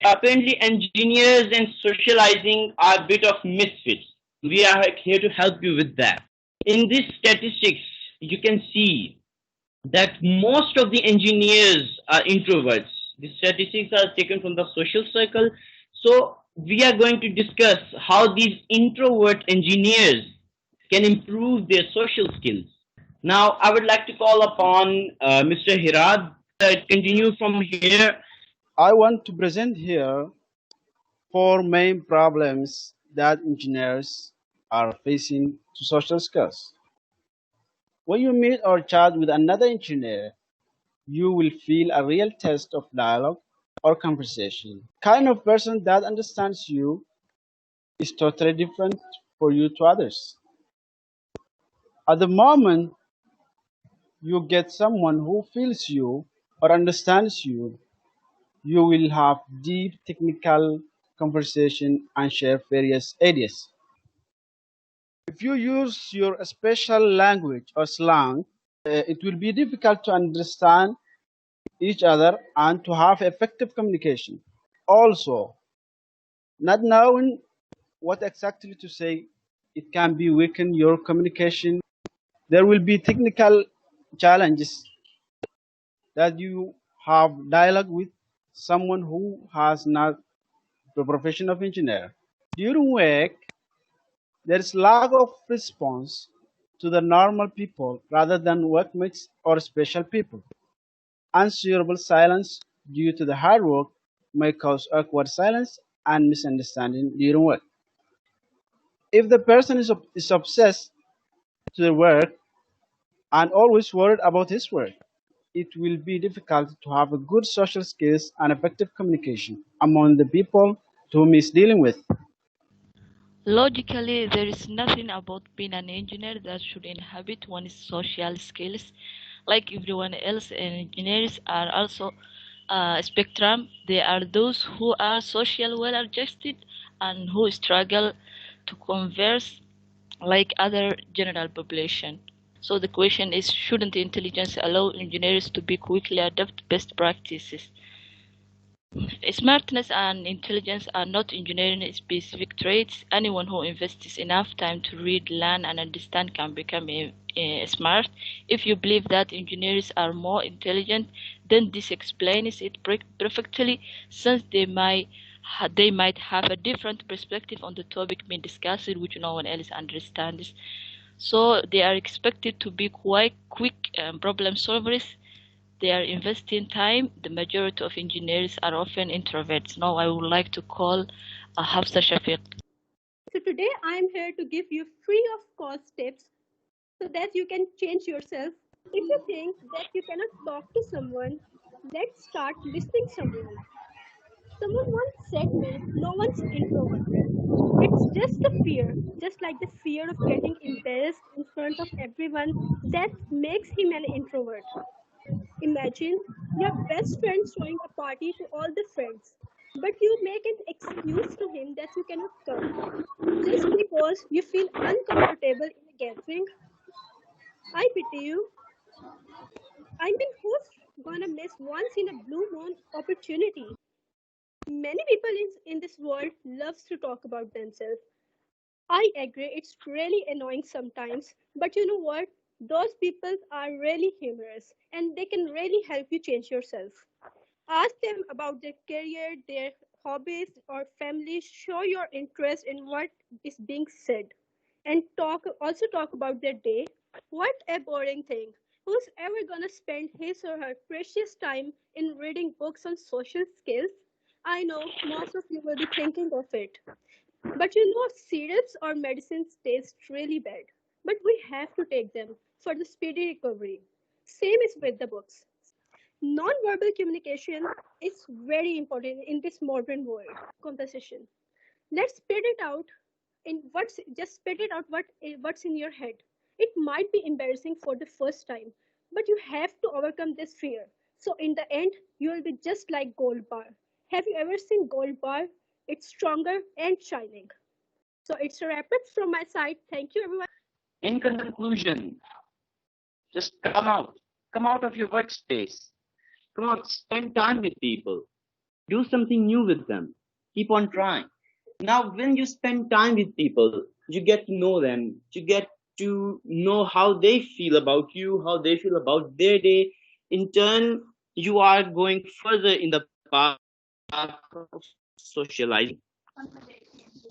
Apparently, engineers and socializing are a bit of misfits. We are here to help you with that. In these statistics, you can see that most of the engineers are introverts. The statistics are taken from the social circle. So we are going to discuss how these introvert engineers can improve their social skills. Now, I would like to call upon Mr. Hirad. Continue from here. I want to present here four main problems that engineers are facing to social skills. When you meet or chat with another engineer, you will feel a real test of dialogue or conversation. Kind of person that understands you is totally different for you to others. At the moment you get someone who feels you or understands you, you will have deep technical conversation and share various ideas. If you use your special language or slang, it will be difficult to understand each other and to have effective communication. Also, not knowing what exactly to say, it can be weaken your communication. There will be technical challenges that you have dialogue with someone who has not the profession of engineer. During work, there is lack of response to the normal people rather than workmates or special people. Unsuitable silence due to the hard work may cause awkward silence and misunderstanding during work. If the person is obsessed to their work and always worried about his work, it will be difficult to have a good social skills and effective communication among the people to whom he is dealing with. Logically, there is nothing about being an engineer that should inhibit one's social skills. Like everyone else, engineers are also a spectrum. There are those who are social well adjusted and who struggle to converse like other general population. So the question is, shouldn't intelligence allow engineers to be quickly adopt best practices? Smartness and intelligence are not engineering specific traits. Anyone who invests enough time to read, learn, and understand can become smart. If you believe that engineers are more intelligent, then this explains it perfectly, since they might have a different perspective on the topic being discussed, which no one else understands. So they are expected to be quite quick problem solvers. They are investing time. The majority of engineers are often introverts. Now I would like to call Hafsa Shafiq. So today I'm here to give you free of cost tips so that you can change yourself. If you think that you cannot talk to someone, let's start listening someone. Someone once said me, no one's introverted. It's just the fear, just like the fear of getting embarrassed in front of everyone that makes him an introvert. Imagine your best friend throwing a party to all the friends, but you make an excuse to him that you cannot come just because you feel uncomfortable in a gathering. I pity you. I mean, who's gonna miss once in a blue moon opportunity? Many people in this world loves to talk about themselves. I agree, it's really annoying sometimes, but you know what? Those people are really humorous and they can really help you change yourself. Ask them about their career, their hobbies, or family. Show your interest in what is being said. And talk about their day. What a boring thing. Who's ever gonna spend his or her precious time in reading books on social skills? I know most of you will be thinking of it. But you know, syrups or medicines taste really bad. But we have to take them for the speedy recovery. Same is with the books. Non-verbal communication is very important in this modern world conversation. Let's spit it out in what's just spit it out what's in your head. It might be embarrassing for the first time, but you have to overcome this fear. So in the end, you will be just like gold bar. Have you ever seen gold bar? It's stronger and shining. So it's a wrap up from my side. Thank you everyone. In conclusion, just come out. Come out of your workspace. Come out, spend time with people. Do something new with them. Keep on trying. Now, when you spend time with people, you get to know them. You get to know how they feel about you, how they feel about their day. In turn, you are going further in the path of socializing.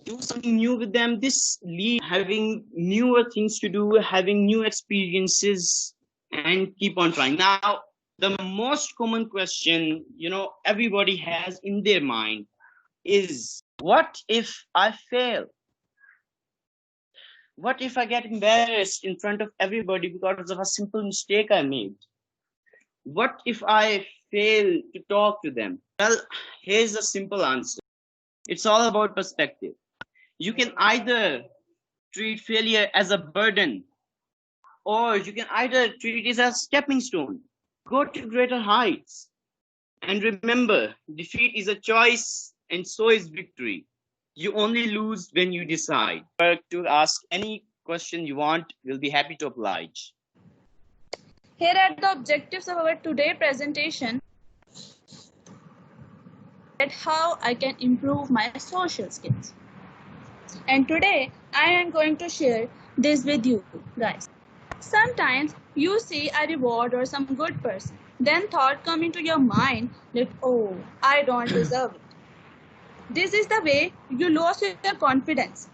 Do something new with them. This leads having newer things to do, having new experiences, and keep on trying. Now, the most common question, everybody has in their mind is, what if I fail? What if I get embarrassed in front of everybody because of a simple mistake I made? What if I fail to talk to them? Well, here's a simple answer. It's all about perspective. You can either treat failure as a burden, or you can either treat it as a stepping stone. Go to greater heights. And remember, defeat is a choice, and so is victory. You only lose when you decide. To ask any question you want, we'll be happy to oblige. Here are the objectives of our today presentation. At how I can improve my social skills. And today I am going to share this with you guys. Sometimes you see a reward or some good person, then thought come into your mind that, oh, I don't deserve it. This is the way you lose your confidence.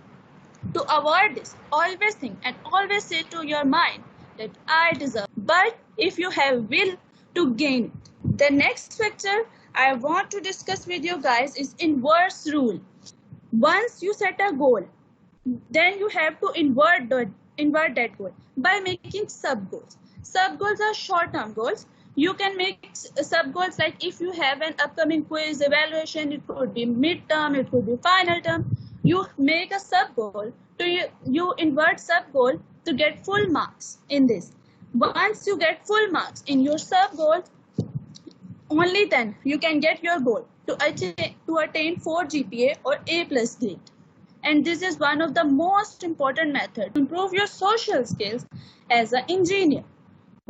To avoid this, always think and always say to your mind that I deserve. But if you have will to gain it. The next factor I want to discuss with you guys is inverse rule. Once you set a goal, then you have to invert that goal by making sub goals. Sub goals are short term goals. You can make sub goals like if you have an upcoming quiz, evaluation, it could be midterm, it could be final term. You make a sub goal you invert sub goal to get full marks in this. Once you get full marks in your sub goal, only then you can get your goal to attain 4 GPA or A+ grade. And this is one of the most important methods to improve your social skills as an engineer.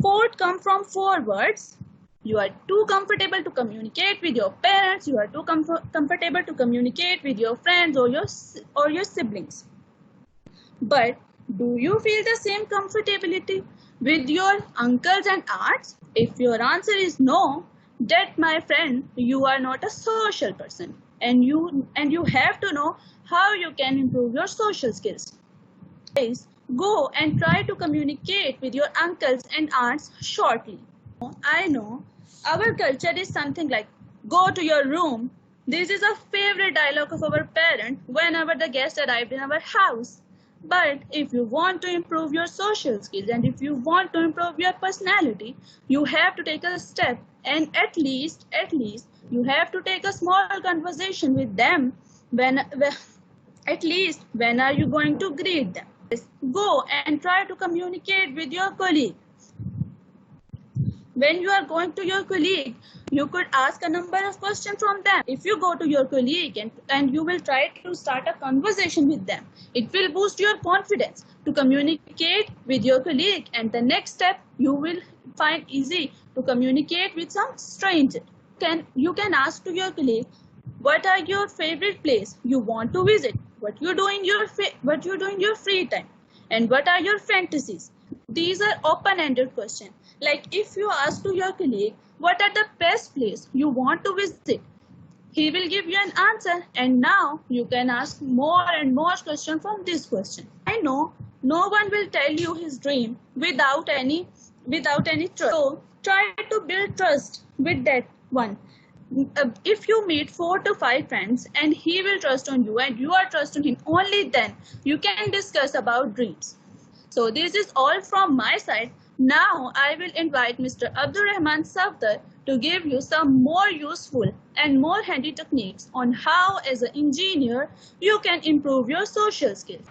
4 come from 4 words. You are too comfortable to communicate with your parents. You are too comfortable to communicate with your friends or your siblings. But do you feel the same comfortability with your uncles and aunts? If your answer is no, that, my friend, you are not a social person, and you have to know how you can improve your social skills. Guys, go and try to communicate with your uncles and aunts shortly. I know our culture is something like, go to your room. This is a favorite dialogue of our parents whenever the guest arrived in our house. But if you want to improve your social skills and if you want to improve your personality, you have to take a step, and at least you have to take a small conversation with them. At least when are you going to greet them? Go and try to communicate with your colleague. When you are going to your colleague, you could ask a number of questions from them. If you go to your colleague and you will try to start a conversation with them, it will boost your confidence to communicate with your colleague. And the next step, you will find easy to communicate with some stranger. You can ask to your colleague, what are your favorite place you want to visit? What you do in your free time? And what are your fantasies? These are open-ended questions. Like if you ask to your colleague, what are the best place you want to visit? He will give you an answer, and now you can ask more and more questions from this question. I know no one will tell you his dream without any trust. So try to build trust with that one. If you meet 4 to 5 friends and he will trust on you and you are trusting him, only then you can discuss about dreams. So this is all from my side. Now I will invite Mr. Abdurrahman Safdar to give you some more useful and more handy techniques on how as an engineer you can improve your social skills.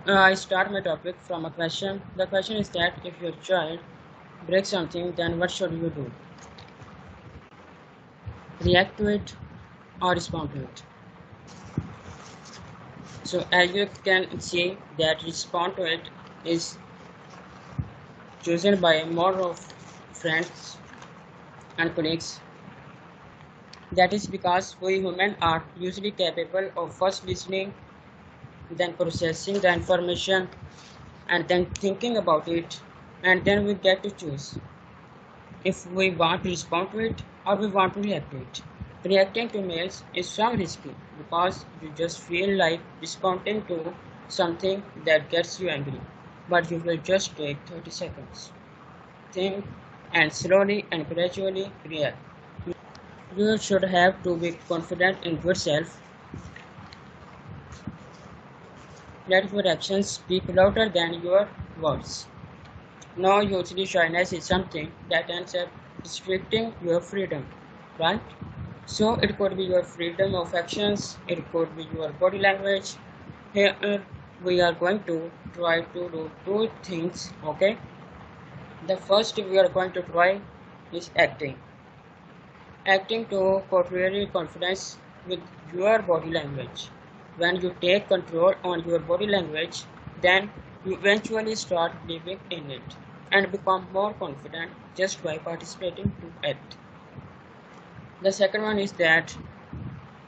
I start my topic from a question. The question is that if your child breaks something, then what should you do? React to it or respond to it? So as you can see that respond to it is chosen by more of friends and colleagues. That is because we humans are usually capable of first listening, then processing the information, and then thinking about it, and then we get to choose if we want to respond to it or we want to react to it. Reacting to mails is some risky because you just feel like responding to something that gets you angry, but you will just take 30 seconds. Think and slowly and gradually react. You should have to be confident in yourself that your actions speak louder than your words. Now, usually shyness is something that ends up restricting your freedom, right? So, it could be your freedom of actions, it could be your body language. Here, we are going to try to do two things, okay? The first we are going to try is acting. Acting to portray confidence with your body language. When you take control on your body language, then you eventually start living in it and become more confident just by participating to act. The second one is that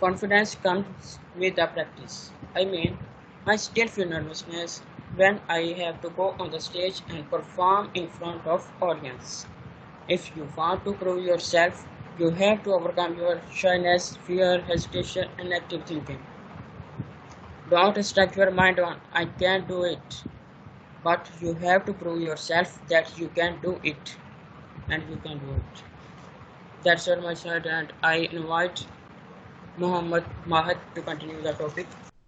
confidence comes with the practice. I still feel nervousness when I have to go on the stage and perform in front of audience. If you want to prove yourself, you have to overcome your shyness, fear, hesitation, and active thinking. Don't stuck your mind on I can't do it, but you have to prove yourself that you can do it and you can do it. That's all my side, and I invite Muhammad Mahat to continue the topic.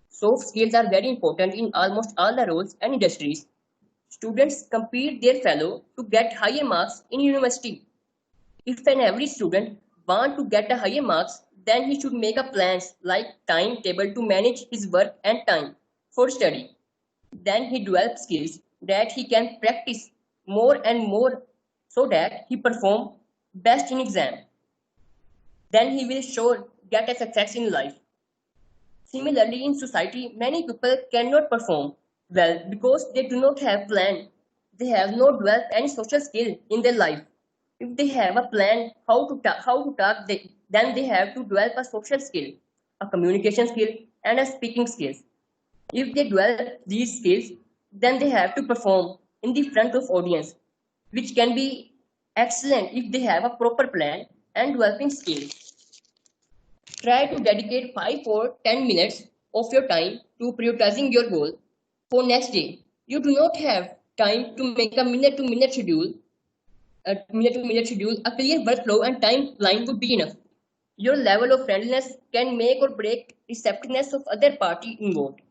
Soft skills are very important in almost all the roles and industries. Students compete their fellow to get higher marks in university. If an average student want to get a higher marks, then he should make a plans like timetable to manage his work and time for study. Then he develops skills that he can practice more and more so that he perform best in exam. Then he will sure get a success in life. Similarly, in society, many people cannot perform well because they do not have plan. They have not developed any social skill in their life. If they have a plan how to talk, then they have to develop a social skill, a communication skill, and a speaking skills. If they develop these skills, then they have to perform in the front of audience, which can be excellent if they have a proper plan and developing skills. Try to dedicate 5 or 10 minutes of your time to prioritizing your goal for next day. You do not have time to make a minute to minute schedule. A clear workflow and timeline would be enough. Your level of friendliness can make or break receptiveness of other party involved.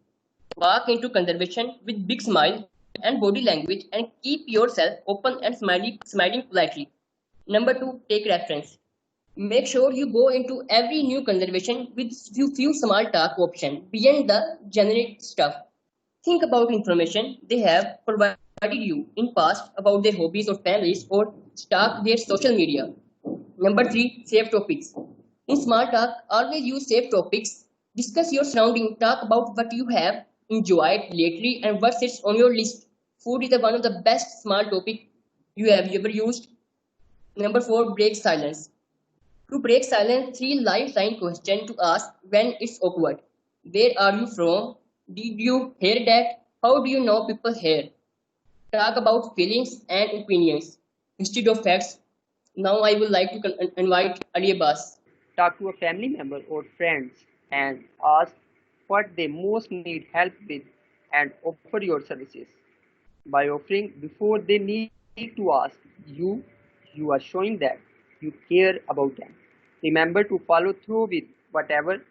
Walk into conversation with big smile and body language and keep yourself open and smiling politely. Number two, take reference. Make sure you go into every new conversation with few small talk option beyond the generic stuff. Think about information they have provided you in past about their hobbies or families or stalk their social media. Number three, safe topics. In small talk, always use safe topics. Discuss your surrounding. Talk about what you have enjoyed lately and what sits on your list. Food is one of the best small topic you have ever used. Number four, break silence. To break silence, three lifeline questions to ask when it's awkward. Where are you from? Did you hear that? How do you know people here? Talk about feelings and opinions instead of facts. Now I would like to invite Ali Abbas. Talk to a family member or friends and ask what they most need help with and offer your services. By offering before they need to ask you are showing that you care about them. Remember to follow through with whatever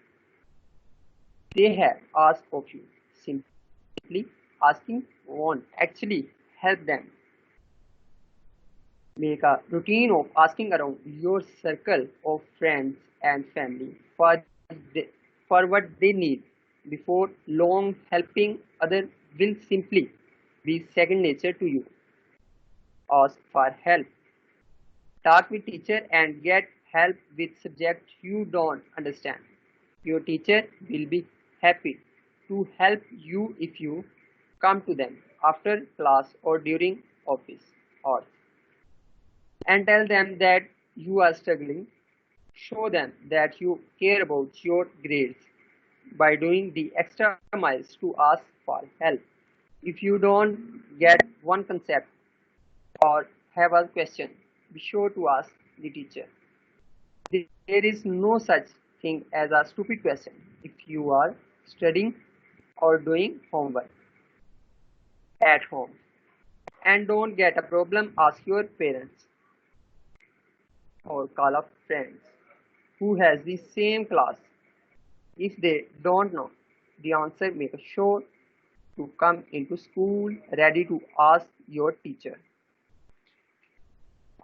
they have asked of you. Simply asking won't actually help them. Make a routine of asking around your circle of friends and family for what they need. Before long, helping others will simply be second nature to you. Ask for help. Talk with teacher and get help with subject you don't understand. Your teacher will be happy to help you if you come to them after class or during office hours and tell them that you are struggling. Show them that you care about your grades by doing the extra miles to ask for help. If you don't get one concept or have a question, be sure to ask the teacher. There is no such thing as a stupid question if you are studying or doing homework at home. And don't get a problem, ask your parents or call up friends who has the same class. If they don't know the answer, make sure to come into school ready to ask your teacher.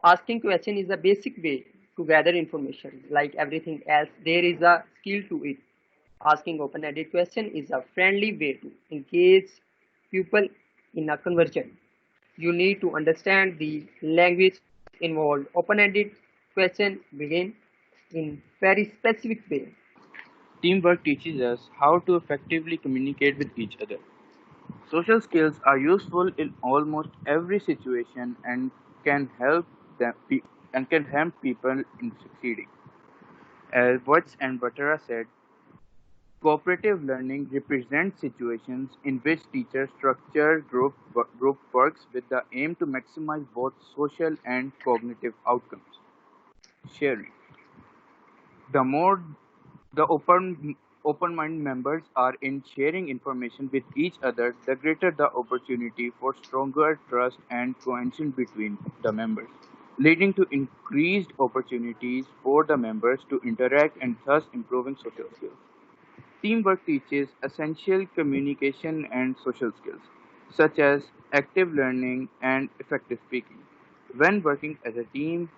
Asking question is a basic way to gather information. Like everything else, there is a skill to it. Asking open-ended question is a friendly way to engage people in a conversation. You need to understand the language involved. Open-ended question begin in very specific way. Teamwork teaches us how to effectively communicate with each other. Social skills are useful in almost every situation and can help people in succeeding. As Watts and Butera said, cooperative learning represents situations in which teachers structure group works with the aim to maximize both social and cognitive outcomes. Sharing. The more the open-minded members are in sharing information with each other, the greater the opportunity for stronger trust and cohesion between the members, leading to increased opportunities for the members to interact and thus improving social skills. Teamwork teaches essential communication and social skills, such as active learning and effective speaking. When working as a team,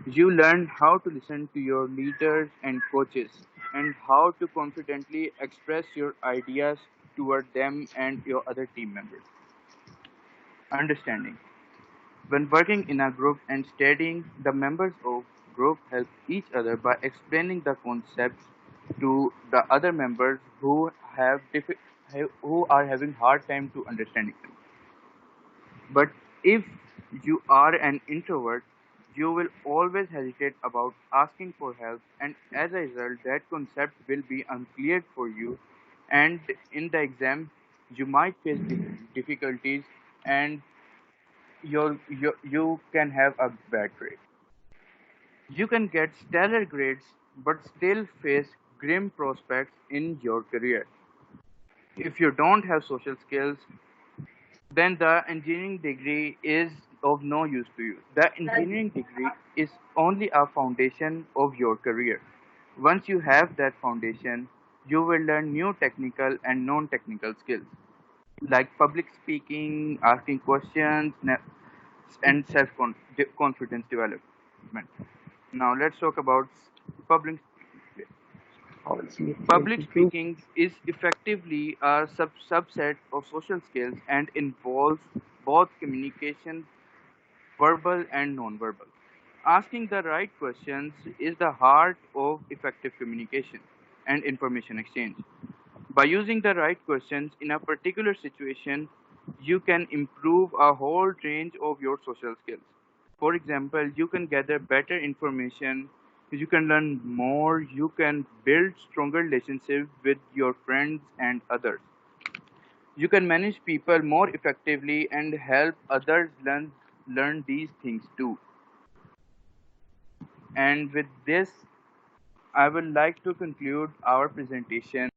you learn how to listen to your leaders and coaches and how to confidently express your ideas toward them and your other team members. Understanding. When working in a group and studying, the members of group help each other by explaining the concepts to the other members who are having hard time to understanding them. But if you are an introvert, you will always hesitate about asking for help, and as a result, that concept will be unclear for you. And in the exam, you might face difficulties, and you can have a bad grade. You can get stellar grades, but still face grim prospects in your career. If you don't have social skills, then the engineering degree is of no use to you. The engineering degree is only a foundation of your career. Once you have that foundation, you will learn new technical and non technical skills like public speaking, asking questions, and self confidence development. Now, let's talk about public Public speaking is effectively a subset of social skills and involves both communication, verbal and nonverbal. Asking the right questions is the heart of effective communication and information exchange. By using the right questions in a particular situation, you can improve a whole range of your social skills. For example, you can gather better information, you can learn more, you can build stronger relationships with your friends and others. You can manage people more effectively and help others learn these things too. And with this, I would like to conclude our presentation.